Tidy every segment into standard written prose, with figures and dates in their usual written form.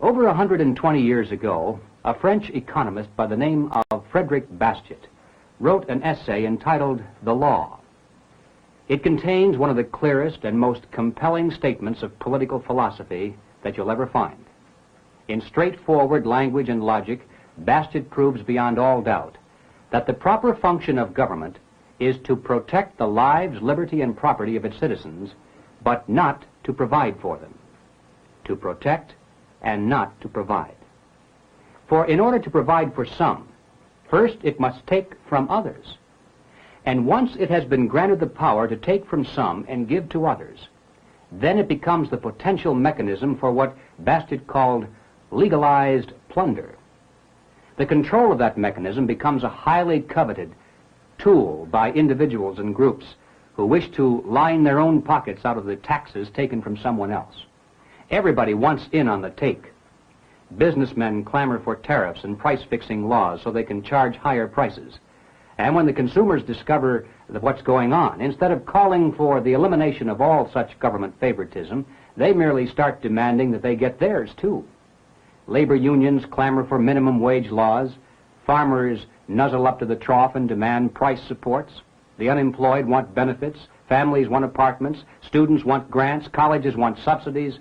Over 120 years ago, a French economist by the name of Frederic Bastiat wrote an essay entitled The Law. It contains one of the clearest and most compelling statements of political philosophy that you'll ever find. In straightforward language and logic, Bastiat proves beyond all doubt that the proper function of government is to protect the lives, liberty, and property of its citizens, but not to provide for them. To protect and not to provide. For in order to provide for some, first it must take from others. And once it has been granted the power to take from some and give to others, then it becomes the potential mechanism for what Bastiat called legalized plunder. The control of that mechanism becomes a highly coveted tool by individuals and groups who wish to line their own pockets out of the taxes taken from someone else. Everybody wants in on the take. Businessmen clamor for tariffs and price-fixing laws so they can charge higher prices. And when the consumers discover what's going on, instead of calling for the elimination of all such government favoritism, they merely start demanding that they get theirs too. Labor unions clamor for minimum wage laws. Farmers nuzzle up to the trough and demand price supports. The unemployed want benefits. Families want apartments. Students want grants. Colleges want subsidies.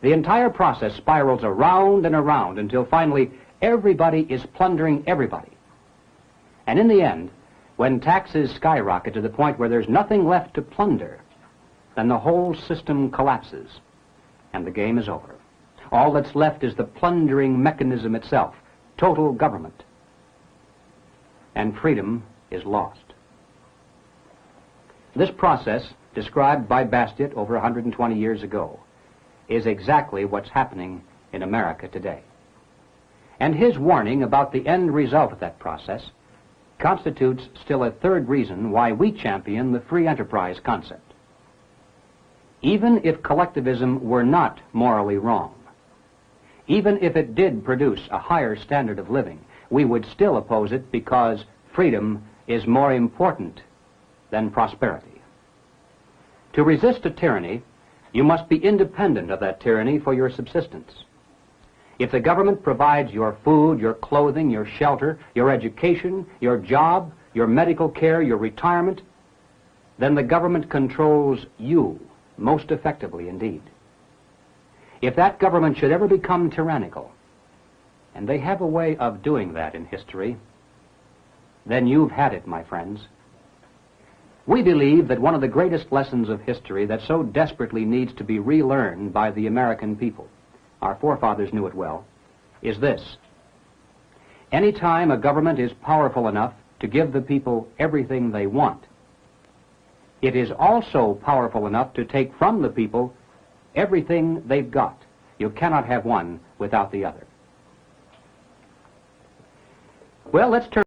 The entire process spirals around and around until finally everybody is plundering everybody. And in the end, when taxes skyrocket to the point where there's nothing left to plunder, then the whole system collapses and the game is over. All that's left is the plundering mechanism itself, total government. And freedom is lost. This process, described by Bastiat over 120 years ago, is exactly what's happening in America today. And his warning about the end result of that process constitutes still a third reason why we champion the free enterprise concept. Even if collectivism were not morally wrong, even if it did produce a higher standard of living, we would still oppose it because freedom is more important than prosperity. To resist a tyranny, you must be independent of that tyranny for your subsistence. If the government provides your food, your clothing, your shelter, your education, your job, your medical care, your retirement, then the government controls you most effectively indeed. If that government should ever become tyrannical, and they have a way of doing that in history, then you've had it, my friends. We believe that one of the greatest lessons of history that so desperately needs to be relearned by the American people, our forefathers knew it well, is this. Any time a government is powerful enough to give the people everything they want, it is also powerful enough to take from the people everything they've got. You cannot have one without the other. Well, let's turn